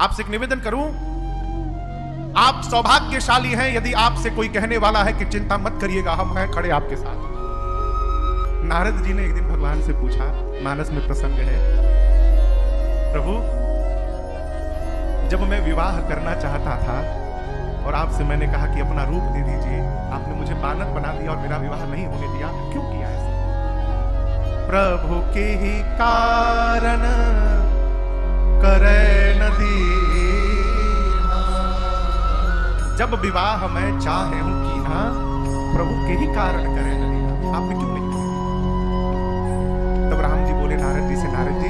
आपसे एक निवेदन करूं, आप सौभाग्यशाली हैं यदि आपसे कोई कहने वाला है कि चिंता मत करिएगा, हम हैं खड़े आपके साथ। नारद जी ने एक दिन भगवान से पूछा, मानस में प्रसंग है, प्रभु जब मैं विवाह करना चाहता था और आपसे मैंने कहा कि अपना रूप दे दीजिए, आपने मुझे बानर बना दिया और मेरा विवाह नहीं होने दिया, क्यों किया ऐसा? प्रभु के ही कारण करे नदी, जब विवाह मैं चाहे हूं की ना, प्रभु के ही कारण करे नदी, आपने क्यों नहीं किया? तब राम जी बोले नारद जी से, नारद जी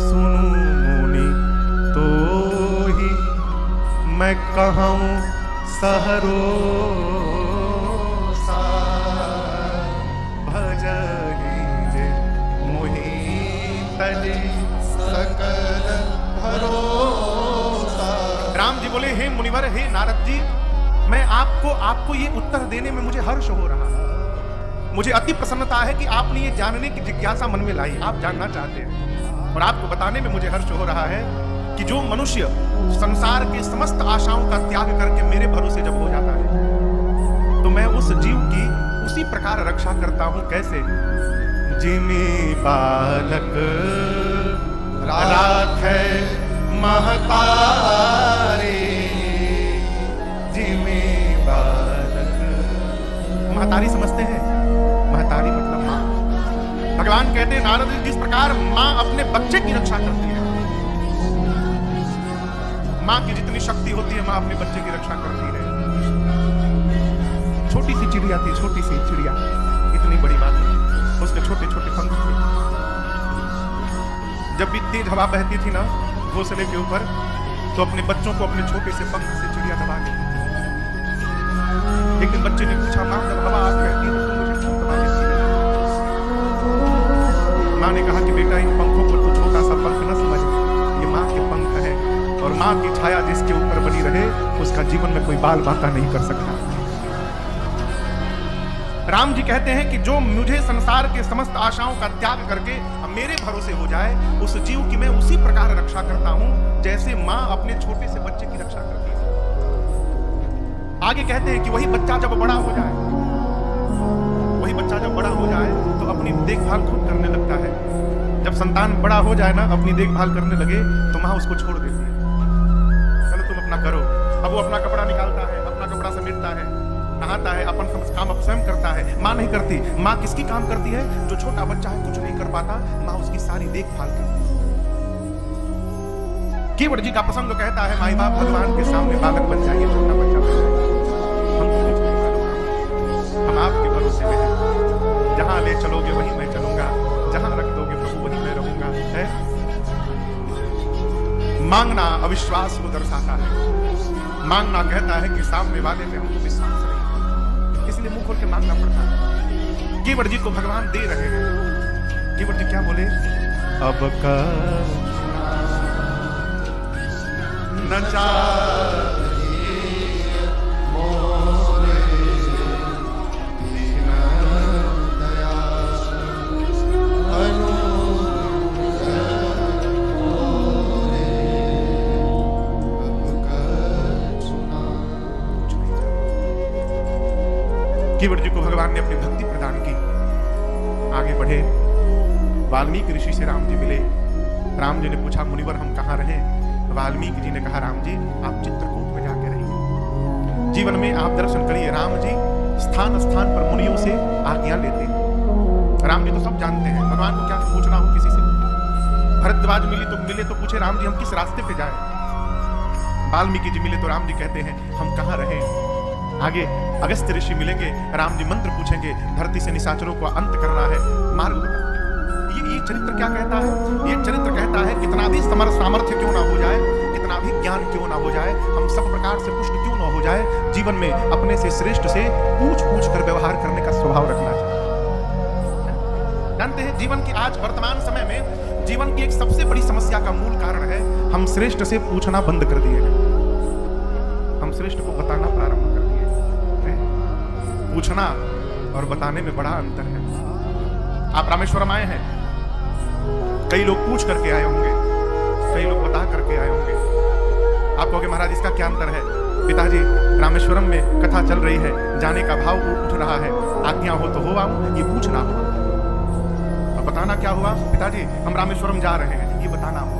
सुनो मुनि तो ही मैं कहूं सहरो भजहि जे मोहि तनि सकल भरोसा। राम जी बोले, हे मुनिवर, हे नारद जी, मैं आपको ये उत्तर देने में मुझे हर्ष हो रहा है। मुझे अति प्रसन्नता है कि आपने ये जानने की जिज्ञासा मन में लाई, आप जानना चाहते हैं, और आपको बताने में मुझे हर्ष हो रहा है कि जो मनुष्य संसार के समस्त आशाओं का त्याग करके मेरे भरोसे जब हो जाता है, तो मैं उस जीव की उसी प्रकार रक्षा करता हूं। कैसे? जिमी बालक राखे महतारी, जिमी बालक, महतारी समझते हैं? महतारी मतलब मां। भगवान कहते हैं नारद जी, जिस प्रकार मां अपने बच्चे की रक्षा करती है, मां की जितनी शक्ति होती है, मां अपने बच्चे की रक्षा करती है। छोटी सी चिड़िया थी, छोटी सी चिड़िया, इतनी बड़ी बात है, उसके छोटे छोटे पंख थे। जब भी तेज हवा बहती थी ना घोंसले के ऊपर, तो अपने बच्चों को अपने छोटे से पंख से चिड़िया दबा लेती। एक दिन बच्चे ने पूछा, मां जब हवा आप कहती है तो मुझे क्यों दबा लेती है? मां ने कहा कि बेटा, इन पंखों को तू छोटा सा पंख न समझ, ये मां के पंख है, और मां की छाया जिसके ऊपर बनी रहे, उसका जीवन में कोई बाल बांका नहीं कर सकता। राम जी कहते हैं कि जो मुझे संसार के समस्त आशाओं का त्याग करके मेरे भरोसे हो जाए, उस जीव की मैं उसी प्रकार रक्षा करता हूं जैसे मां अपने छोटे से बच्चे की रक्षा करती है। आगे कहते हैं कि वही बच्चा जब बड़ा हो जाए, वही बच्चा जब बड़ा हो जाए तो अपनी देखभाल खुद करने लगता है। जब संतान बड़ा हो जाए ना, अपनी देखभाल करने लगे, तो मां उसको छोड़ देती है, चलो तुम अपना करो। अब वो अपना कपड़ा निकालता है, अपना कपड़ा समेटता है, नहाता है, अपन काम स्वयं करता है। मां नहीं करती। मां किसकी काम करती है? जो छोटा बच्चा है, कुछ नहीं कर पाता, मां उसकी सारी देखभाल करती है। केवट जी का प्रसंग कहता है, माई बाप भगवान के सामने बालक बन जाइए, छोटा बच्चा बन जाइए, हम आपके भरोसे में हैं, जहां ले चलोगे वहीं मैं चलूंगा, जहां रख दोगे प्रभु वहीं मैं रहूंगा। है मांगना अविश्वास को दर्शाता है। मांगना कहता है कि सामने वाले में हमको विश्वास नहीं, इसलिए मुंह खोल के मांगना पड़ता है। केवट जी को भगवान दे रहे हैं। केवट जी क्या बोले? अब का न चाहिए मोरे दीन दया केवट जी को भगवान ने अपनी भक्ति प्रदान की। आगे बढ़े, वाल्मीकि ऋषि से राम जी मिले। राम जी ने पूछा, मुनिवर हम कहाँ रहे? वाल्मीकि जी ने कहा, राम जी आप चित्रकूट में जाके रहिए, जीवन में आप दर्शन करिए। राम जी स्थान स्थान पर मुनियों से आज्ञा लेते हैं। राम जी तो सब जानते हैं, भगवान को क्या पूछना हो किसी से। भरद्वाज मिले तो पूछे, राम जी हम किस रास्ते पे जाएं? वाल्मीकि जी मिले तो राम जी कहते हैं, हम कहाँ रहे? आगे अगस्त्य ऋषि मिलेंगे, राम जी मंत्र पूछेंगे, धरती से निशाचरों को अंत करना है, मार्ग बता। ये चरित्र क्या कहता है? ये चरित्र कहता है, कितना भी सामर्थ्य क्यों ना हो जाए, कितना भी ज्ञान क्यों ना हो जाए, हम सब प्रकार से पुष्ट क्यों ना हो जाए, जीवन में अपने से श्रेष्ठ से पूछ पूछ कर व्यवहार करने का स्वभाव रखना चाहिए। जानते हैं, जीवन की आज वर्तमान समय में जीवन की एक सबसे बड़ी समस्या का मूल कारण है, हम श्रेष्ठ से पूछना बंद कर दिए हैं। हम श्रेष्ठ को बताना प्रारंभ कर दिए। पूछना और बताने में बड़ा अंतर है। आप रामेश्वरम आए हैं, कई लोग पूछ करके आए होंगे, कई लोग बता करके आए होंगे। आप कहोगे महाराज इसका क्या अंतर है? पिताजी, रामेश्वरम में कथा चल रही है, जाने का भाव उठ रहा है, आज्ञा हो तो हो आऊं, ये पूछना हो। अब बताना क्या हुआ? पिताजी हम रामेश्वरम जा रहे हैं, ये बताना हो।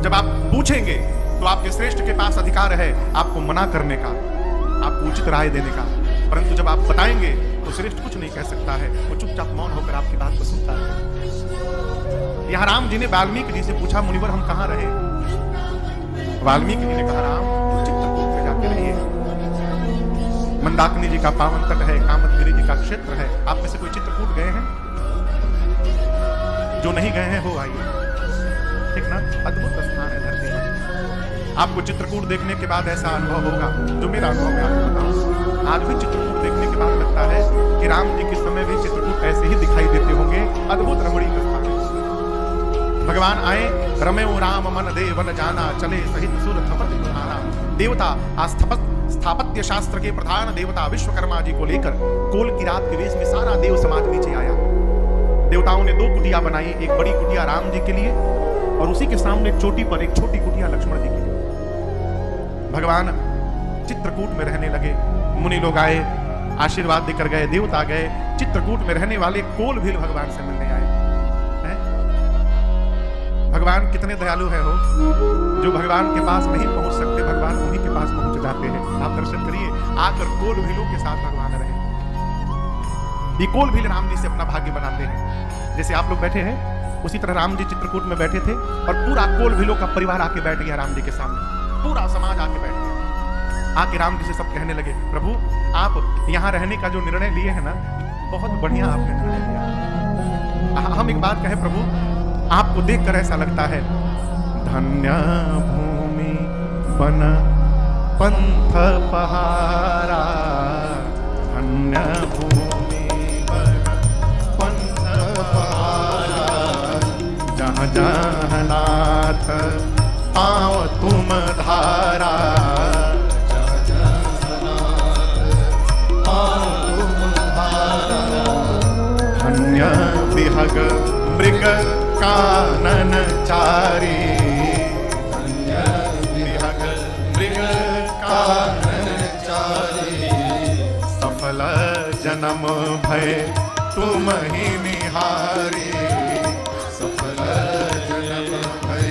जब आप पूछेंगे तो आपके श्रेष्ठ के पास अधिकार है आपको मना करने का, आपको उचित राय देने का, परंतु जब आप बताएंगे तो श्रेष्ठ कुछ नहीं कह सकता है, वो चुपचाप मौन होकर आपकी बात को सुनता है। यहां राम जी ने वाल्मीकि जी से पूछा, मुनिवर हम कहां रहे? वाल्मीकि जी ने कहा, राम चित्रकूट में जाके रहिए। मंदाकिनी जी का पावन तट है, कामतगिरी जी का क्षेत्र है। आप में से कोई चित्रकूट गए हैं? जो नहीं गए हैं हो आइए, ठीक ना? अद्भुत स्थान है धरती में। आपको चित्रकूट देखने के बाद ऐसा अनुभव होगा जो मेरा अनुभव मैं आपको बताऊं। आज भी चित्रकूट देखने के बाद लगता है कि राम जी के समय भी चित्रकूट ऐसे ही दिखाई देते होंगे। अद्भुत रमणीय स्थान। भगवान आए, रमे राम मन देवन जाना, चले सहित सुर थपति पुराना। देवता स्थापत्य शास्त्र के प्रधान देवता विश्वकर्मा जी को लेकर कोल की रात के वेश में सारा देव समाज नीचे आया। देवताओं ने 2 कुटिया बनाई, एक बड़ी कुटिया राम जी के लिए और उसी के सामने चोटी पर एक छोटी कुटिया लक्ष्मण जी के लिए। भगवान चित्रकूट में रहने लगे। मुनि लोग आए, आशीर्वाद देकर गए, देवता गए। चित्रकूट में रहने वाले कोल भी भगवान से मिलने आए। भगवान कितने दयालु है हो, जो भगवान के पास नहीं पहुंच सकते भगवान उन्हीं के पास पहुंच जाते हैं। आप दर्शन करिए, आकर कोल भीलों के साथ भगवान रहे। ये कोल भील राम जी से अपना भाग्य बनाते हैं। जैसे आप लोग बैठे हैं उसी तरह राम जी चित्रकूट में बैठे थे और पूरा कोल भीलों का परिवार आके बैठ गया राम जी के सामने। पूरा समाज आके बैठ गया। आके राम जी से सब कहने लगे, प्रभु आप यहाँ रहने का जो निर्णय लिए है ना, बहुत बढ़िया आपने निर्णय लिया। हम एक बात कहें प्रभु, आपको देखकर ऐसा लगता है, धन्य भूमि वन पंथ पहारा, धन्य भूमि वन पंथ पहारा, जहाँ जहाँ नाथ पाँव तुम धारा, जहाँ जहाँ नाथ पाँव तुम धारा, धन्य विहग मृग कानन चारी, धन्य विहग मृग कानन चारी, सफल जन्म भय तुम ही निहारी, सफल जन्म भय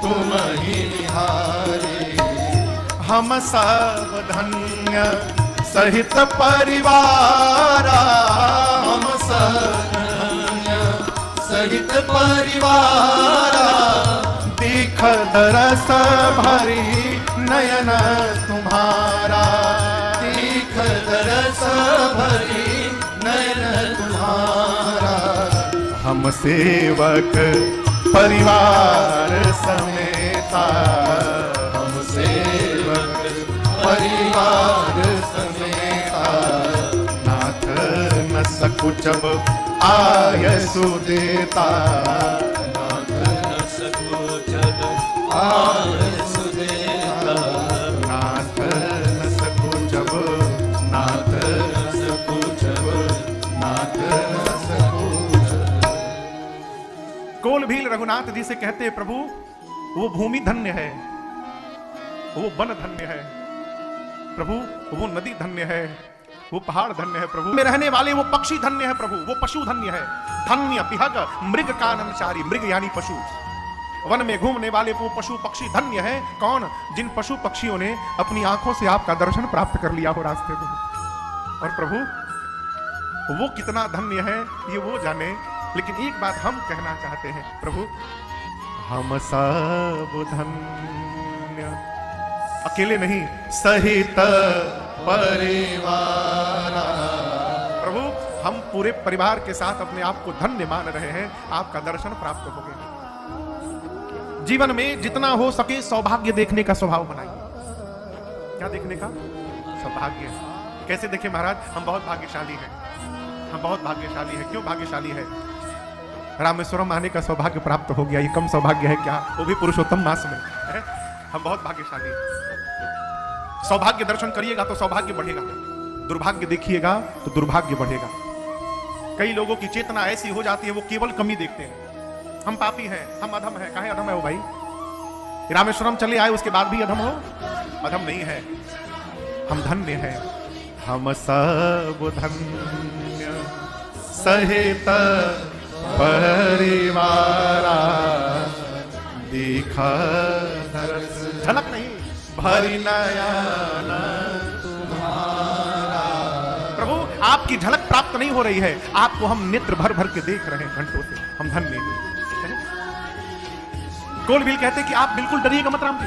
तुम ही निहारी। हम सब धन्य सहित परिवारा, हम सब सहित परिवारा, दिख दरस भरी नयन तुम्हारा, दिख दरस भरी नयन तुम्हारा। हम सेवक परिवार समेता, हम सेवक परिवार समेता, नाथ न सकुचब आयसु देता, नाथ न सकुचब आयसु देता, नाथ न सकुचब, नाथ न सकुचब, नाथ न सकुचब। कोल भील रघुनाथ जी से कहते, प्रभु वो भूमि धन्य है, वो वन धन्य है प्रभु, वो नदी धन्य है, वो पहाड़ धन्य है प्रभु, में रहने वाले वो पक्षी धन्य है प्रभु, वो पशु धन्य है। धन्य विहग मृग काननचारी, मृग यानी पशु, वन में घूमने वाले वो पशु पक्षी धन्य है। कौन? जिन पशु पक्षियों ने अपनी आंखों से आपका दर्शन प्राप्त कर लिया हो रास्ते में। और प्रभु वो कितना धन्य है ये वो जाने, लेकिन एक बात हम कहना चाहते हैं प्रभु, हम सब धन्य, अकेले नहीं सहित परिवारा। प्रभु हम पूरे परिवार के साथ अपने आप को धन्य मान रहे हैं, आपका दर्शन प्राप्त हो गया। जीवन में जितना हो सके सौभाग्य देखने का स्वभाव बनाइए। क्या देखने का? सौभाग्य। कैसे देखें महाराज? हम बहुत भाग्यशाली हैं, हम बहुत भाग्यशाली हैं। क्यों भाग्यशाली है? रामेश्वरम आने का सौभाग्य प्राप्त हो गया, ये कम सौभाग्य है क्या? वो भी पुरुषोत्तम मास में है? हम बहुत भाग्यशाली हैं। सौभाग्य दर्शन करिएगा तो सौभाग्य बढ़ेगा, दुर्भाग्य देखिएगा तो दुर्भाग्य बढ़ेगा। कई लोगों की चेतना ऐसी हो जाती है वो केवल कमी देखते हैं, हम पापी हैं, हम अधम हैं। काहे अधम है वो भाई? रामेश्वरम चले आए उसके बाद भी अधम हो? अधम नहीं है, हम धन्य हैं। हम सब धन्य सहित परिवारा दिखा झलक नहीं भरी नयन तुम्हारा। प्रभु आपकी झलक प्राप्त नहीं हो रही है, आपको हम नेत्र भर भर के देख रहे हैं घंटों से, हम धन्य हैं। कोलभील कहते कि आप बिल्कुल डरिएगा मत राम जी।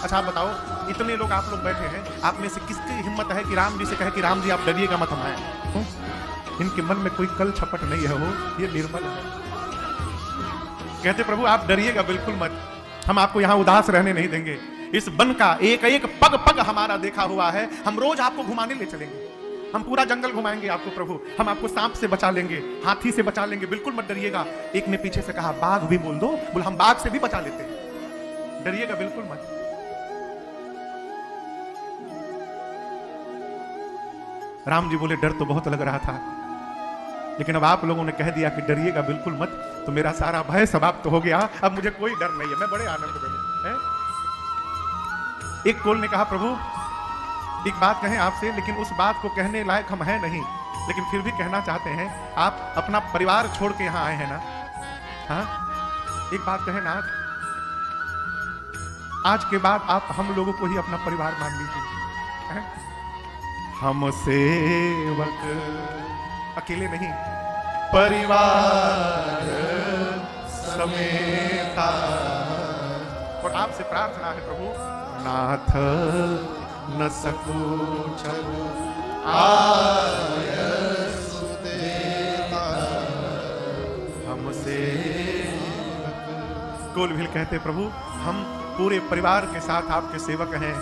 अच्छा आप बताओ, इतने लोग आप लोग बैठे हैं, आप में से किसकी हिम्मत है कि राम जी से कहे कि राम जी आप डरिएगा मत, हम आए? इनके मन में कोई कल छपट नहीं है, वो ये निर्मल है। कहते प्रभु आप डरिएगा बिल्कुल मत, हम आपको यहां उदास रहने नहीं देंगे। इस वन का एक एक पग पग हमारा देखा हुआ है, हम रोज आपको घुमाने ले चलेंगे, हम पूरा जंगल घुमाएंगे आपको प्रभु, हम आपको सांप से बचा लेंगे, हाथी से बचा लेंगे, बिल्कुल मत डरिएगा। एक ने पीछे से कहा बाघ भी बोल दो, बोल हम बाघ से भी बचा लेते हैं, डरिएगा बिल्कुल मत। राम जी बोले डर तो बहुत लग रहा था, लेकिन अब आप लोगों ने कह दिया कि डरिएगा बिल्कुल मत, तो मेरा सारा भय समाप्त हो गया, अब मुझे कोई डर नहीं है, मैं बड़े आनंद में हूं। एक कोल ने कहा प्रभु एक बात कहें आपसे, लेकिन उस बात को कहने लायक हम हैं नहीं, लेकिन फिर भी कहना चाहते हैं। आप अपना परिवार छोड़ के यहां आए हैं ना? हाँ, एक बात कहें ना, आज के बाद आप हम लोगों को ही अपना परिवार मान लीजिए। हम सेवक अकेले नहीं, परिवार समेता। और आपसे प्रार्थना है प्रभु, नाथ न सकूचन आय सुदेता हमसे। कोलभील कहते प्रभु हम पूरे परिवार के साथ आपके सेवक हैं,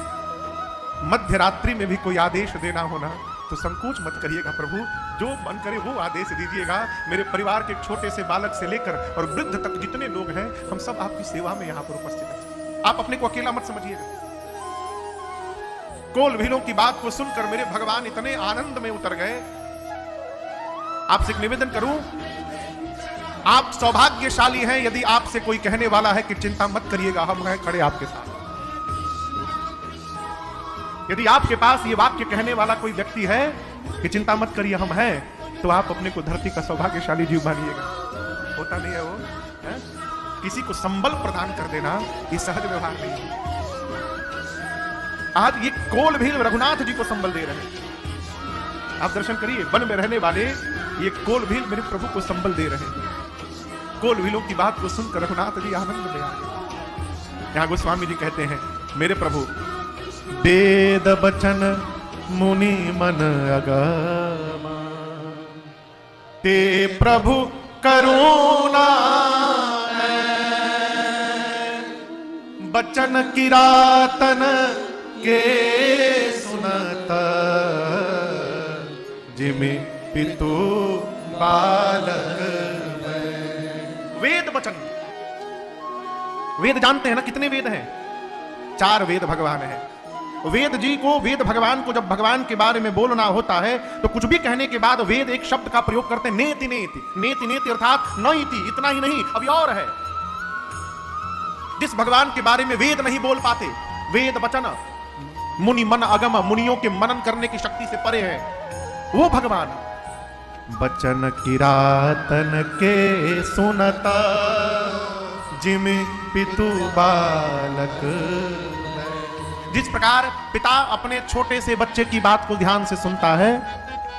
मध्य रात्रि में भी कोई आदेश देना होना तो संकोच मत करिएगा प्रभु, जो मन करे वो आदेश दीजिएगा। मेरे परिवार के छोटे से बालक से लेकर और वृद्ध तक जितने लोग हैं, हम सब आपकी सेवा में यहां पर उपस्थित हैं। आप अपने को अकेला मत समझिएगा। कोलभीलों की बात को सुनकर मेरे भगवान इतने आनंद में उतर गए। आपसे एक निवेदन करूं, आप सौभाग्यशाली हैं यदि आपसे कोई कहने वाला है कि चिंता मत करिएगा, हम हैं खड़े आपके साथ। यदि आपके पास ये वाक्य कहने वाला कोई व्यक्ति है कि चिंता मत करिए हम हैं, तो आप अपने को धरती का सौभाग्यशाली जीव मानिएगा। होता नहीं है वो है? किसी को संबल प्रदान कर देना ये सहज व्यवहार नहीं है। आज ये कोलभील रघुनाथ जी को संबल दे रहे हैं। आप दर्शन करिए, वन में रहने वाले ये कोलभील मेरे प्रभु को संबल दे रहे हैं। कोलभीलों की बात को सुनकर रघुनाथ जी आनंद में आ गए। यहां गोस्वामी जी कहते हैं, मेरे प्रभु वेद बचन मुनि मन अगम, ते प्रभु करुणा बचन किरातन के सुनत, जिमि पितु बालक। वेद वचन, वेद जानते हैं ना कितने वेद हैं? 4 वेद भगवान है। वेद जी को, वेद भगवान को जब भगवान के बारे में बोलना होता है तो कुछ भी कहने के बाद वेद एक शब्द का प्रयोग करते हैं, नेति नेति। नेति नेति अर्थात नइति, इतना ही नहीं अभी और है। जिस भगवान के बारे में वेद नहीं बोल पाते, वेद वचन मुनि मन अगम, मुनियों के मनन करने की शक्ति से परे है वो भगवान। बचन किरातन के सुनता, जिमि पितु बालक। जिस प्रकार पिता अपने छोटे से बच्चे की बात को ध्यान से सुनता है,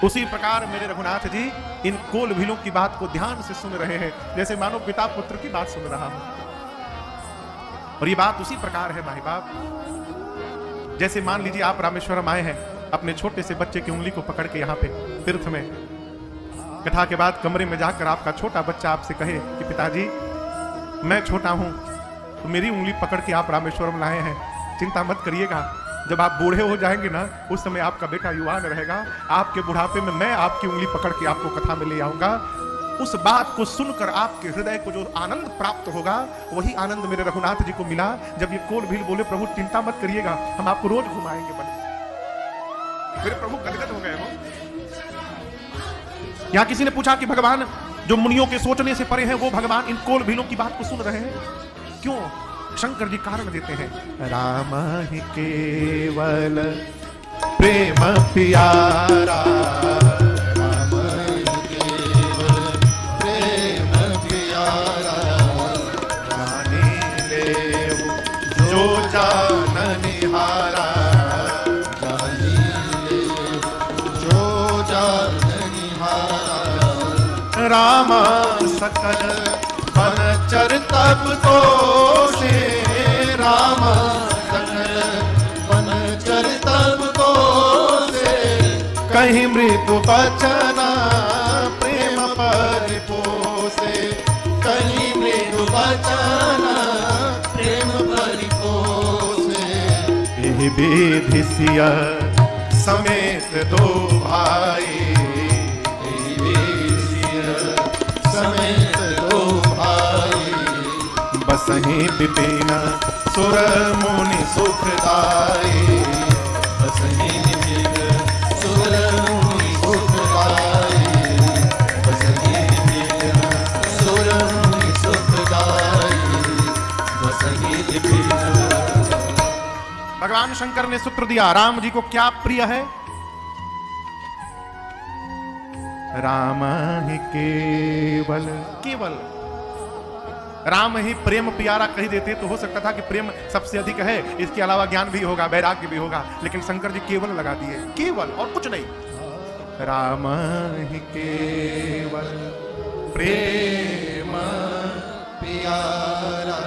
उसी प्रकार मेरे रघुनाथ जी इन कोलभीलों की बात को ध्यान से सुन रहे हैं, जैसे मानो पिता पुत्र की बात सुन रहा हो। और ये बात उसी प्रकार है भाई बाप, जैसे मान लीजिए आप रामेश्वरम आए हैं, अपने छोटे से बच्चे की उंगली को पकड़ के यहाँ पे तीर्थ में, कथा के बाद कमरे में जाकर आपका छोटा बच्चा आपसे कहे कि पिताजी मैं छोटा हूं तो मेरी उंगली पकड़ के आप रामेश्वरम लाए हैं, चिंता मत करिएगा, जब आप बूढ़े हो जाएंगे ना उस समय आपका बेटा युवान रहेगा, आपके बुढ़ापे में मैं आपकी उंगली पकड़ के आपको कथा में ले आऊंगा। उस बात को सुनकर आपके हृदय को जो आनंद प्राप्त होगा, वही आनंद मेरे रघुनाथ जी को मिला जब ये कोलभील बोले प्रभु चिंता मत करिएगा, हम आपको रोज घुमाएंगे। बने मेरे प्रभु गदगद हो गए हो। यहां किसी ने पूछा कि भगवान जो मुनियों के सोचने से परे हैं, वो भगवान इन कोल भीलों की बात को सुन रहे हैं। क्यों? शंकर जी कारण देते हैं, राम ही केवल प्रेम प्यारा, राम केवल प्रेम प्यारा, जाने ले जो जाननिहारा, जानी ले जो जाननिहारा, राम सकल बनचर तब तो से, राम सकल बनचर तब तो से, कहीं मृत्यु बचना प्रेम परिपोषे, कहीं मृदु बचना प्रेम परिपोषे, यही विधि सिया समेत दो भाई, समेत दो भाई, बसहि विपिन सुर मुनि सुखदाई, बसहि विपिन सुर मुनि सुखदाई, बसहि विपिन सुर मुनि सुखदाई, बसहि विपिन। भगवान शंकर ने सूत्र दिया, राम जी को क्या प्रिय है? राम ही केवल, केवल राम ही प्रेम प्यारा कह देते तो हो सकता था कि प्रेम सबसे अधिक है, इसके अलावा ज्ञान भी होगा, वैराग्य भी होगा, लेकिन शंकर जी केवल लगा दिए, केवल और कुछ नहीं। राम ही केवल प्रेम प्यारा,